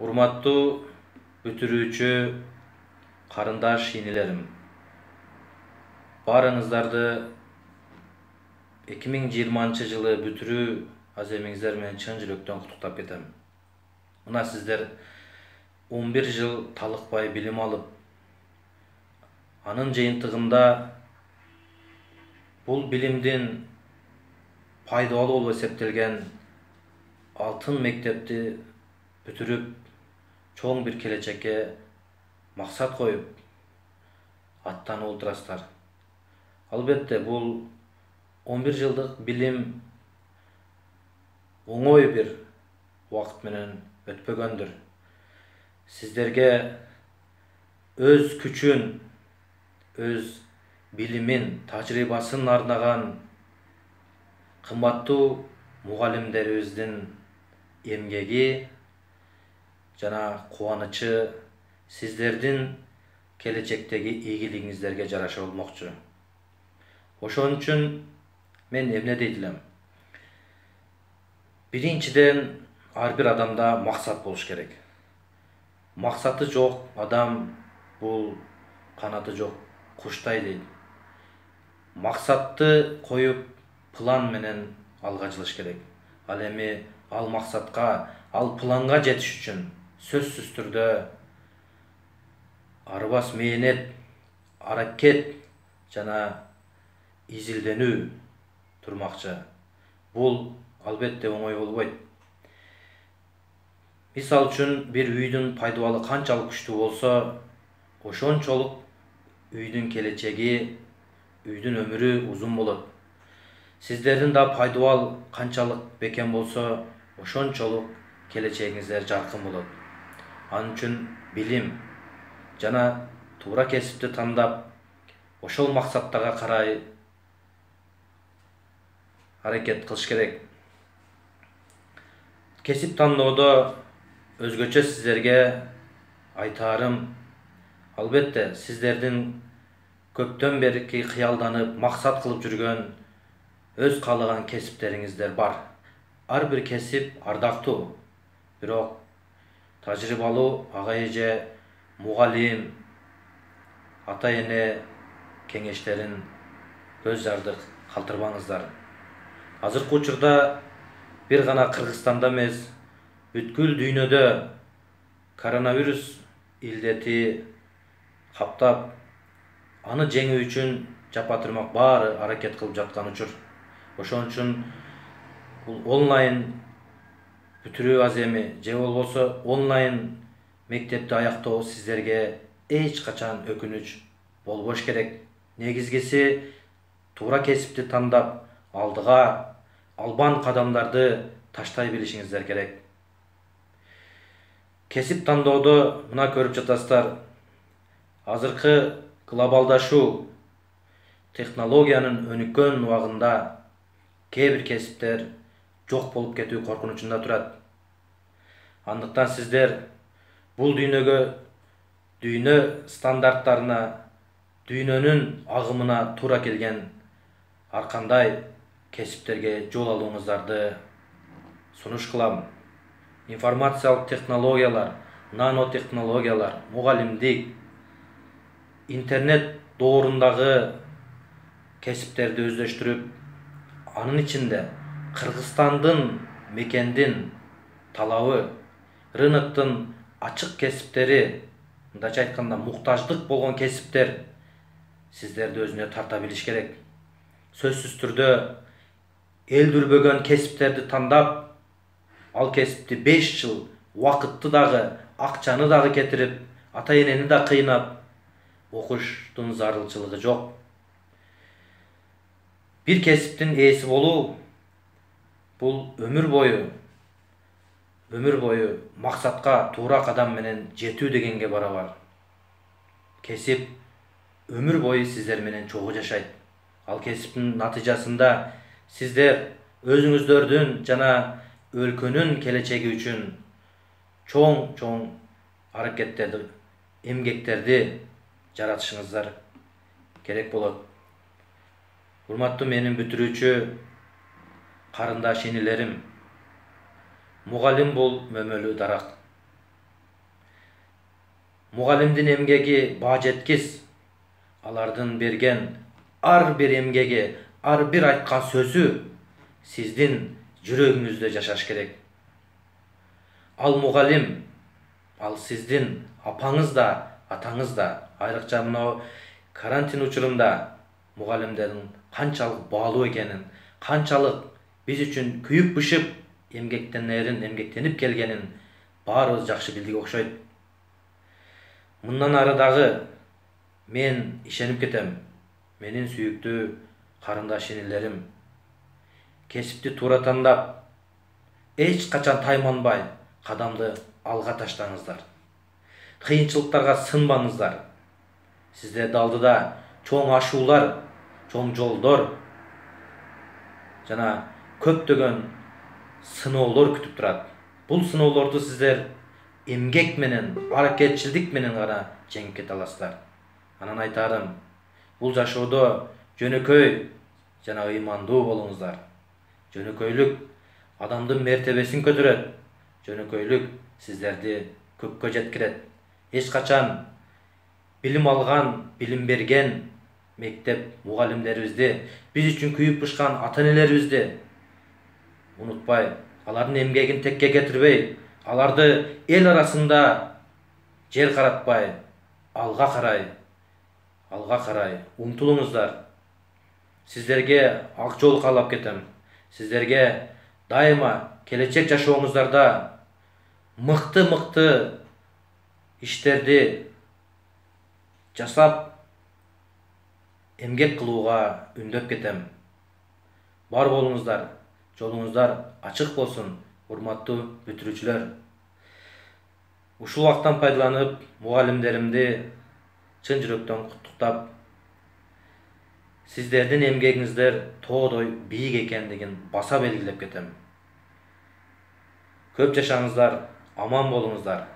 Урматтуу бүтүрүүчү карындаш инилерим, баарыңыздарды 2020 жылы бүтүрүү аземиңиздер менен чын жүрөктөн куттуктап кетем. Мына сиздер 11 жыл талыкпай билим алып, анын жыйынтыгында бул билимдин пайдалуу болуп эсептелген алтын мектепти бүтүрүп, чоң бир келечекке максат коюп аттанып отурасыздар. Албетте бул 11 жылдык билим оңой бир убакыт менен өтпөгөндүр. Сиздерге өз күчүн, өз билимин, тажрыйбасын арнаган кымбаттуу мугалимдерибиздин эмгеги жана кубанычы сиздердин келечектеги ийгилигиңиздерге жараша болмокчу. Ошон үчүн мен эмне дейт элем? Биринчиден, ар бир адамда максат болуш керек. Максаты жок адам бул канаты жок куштай дейт. Максатты коюп, план менен алга жылыш керек. Ал эми ал максатка, ал планга жетиш үчүн сөзсүз түрдө арбас мээнет, аракет жана изилденүү турмакчы. Бул албетте оңой болбойт. Мисал үчүн, бир үйдүн пайдубалы канчалык күчтүү болсо, ошончолук үйдүн келечеги, үйдүн өмүрү узун болот. Сиздердин да пайдубал канчалык бекем болсо, ошончолук келечегиңиздер жаркын болот. Анын үчүн билим жана туура кесипти тандап, ошол максаттарга карай аракет кылыш керек. Кесип тандоодо өзгөчө сиздерге айтаарым, албетте сиздердин көптөн берки кыялданып, максат кылып жүргөн, өз каалаган кесиптериңиздер бар. Ар бир кесип ардактуу, бирок тажрыйбалуу ага эже, мугалим, ата эне кеңештерин көз жардык калтырбаңыздар. Азыркы учурда бир гана Кыргызстанда эмес, бүткүл дүйнөдө коронавирус илдети каптап, аны жеңүү үчүн жапа-тырмак баары аракет кылып жаткан учур. Ошон үчүн бул онлайн бүтүрүү аземи же болбосо онлайн мектепти аяктоо сиздерге эч качан өкүнүч болбош керек. Негизгиси туура кесипти тандап, алдыга албан кадамдарды таштай билишиңиздер керек. Кесип тандоодо мына көрүп жатасыздар, азыркы глобалдашуу, технологиянын өнүккөн убагында кээ бир кесиптер жок болуп кетүү коркунучунда турат. Андыктан сиздер бул дүйнөгө, дүйнө стандарттарына, дүйнөнүн агымына туура келген ар кандай кесиптерге жол алууңуздарды сунуш кылам. Информациялык технологиялар, нанотехнологиялар, мугалимдик, интернет доорундагы кесиптерди өздөштүрүп, анын ичинде Кыргызстандын мекендин талабы, рыноктун ачык кесиптери, мындайча айтканда муктаждык болгон кесиптер сиздерди өзүнө тарта билиш керек. Сөзсүз түрдө элдирбөгөн кесиптерди тандап, ал кесипти 5 жыл убакытты дагы, акчаны дагы кетирип, ата энени да кыйнап окуштун зарылчылыгы жок. Бир кесиптин ээси болуу бул өмүр бою максатка туура кадам менен жетүү дегенге барабар. Кесип өмүр бою сиздер менен чогуу жашайт. Ал кесиптин натыйжасында сиздер өзүңүздөрдүн жана өлкөнүн келечеги үчүн чоң аракеттерди, эмгектерди жаратышыңыздар керек болот. Урматтуу менин бүтүрүүчү карындаш инилерим, мугалим бул мөмөлүү дарак. Mugalimdin emgegi bağ жеткис. Alardın bergen ar bir emgegi, ar bir aytkan sözü sizdin жүрөгүңүздө жашаш керек. Ал mugalim, ал sizdin апаңыз да, атаңыз да. Айрыкча мынау карантин учурунда mugalimдердин канчалык баалуу экенин, канчалык биз үчүн күйүп бышып эмгектенип келгенин баарыбыз жакшы билдик окшойт. Мындан ары дагы мен ишенип кетем. Менин сүйүктүү карындаш инилерим, кесипти туура тандап, эч качан тайманбай кадамды алга таштаңыздар. Кыйынчылыктарга сынбаңыздар. Сиздерди алдыда чоң ашуулар, чоң жолдор жана көптөгөн сыноолор күтүп турат. Бул сыноолорду сиздер эмгек менен, аракетчилдик менен гана жеңип кете аласыздар. Анан айтарым, бул жашоодо жөнөкөй жана ыймандуу болуңуздар. Жөнөкөйлүк адамдын мертебесин көтөрөт. Жөнөкөйлүк сиздерди көккө жеткирет. Эч качан билим алган, билим берген мектеп мугалимдерибизди, биз үчүн күйүп бышкан ата-энелерибизди унутпай, алардын эмгегин текке кетирбей, аларды эл арасында жер каратпай, алга карай умтулуңуздар. Сиздерге ак жол каалап кетем. Сиздерге дайыма келечек жашооңуздарда мыкты иштерди жасап эмгек кылууга үндөп кетем. Бар болуңуздар, жолуңуздар ачык болсун, урматтуу бүтүрүүчүлөр. Ушул убактан пайдаланып, мугалимдеримди чын жүрөктөн куттуктап, сиздердин эмгегиңиздер тоодой бийик экендигин баса белгилеп кетем. Көп жашаңыздар, аман болуңуздар.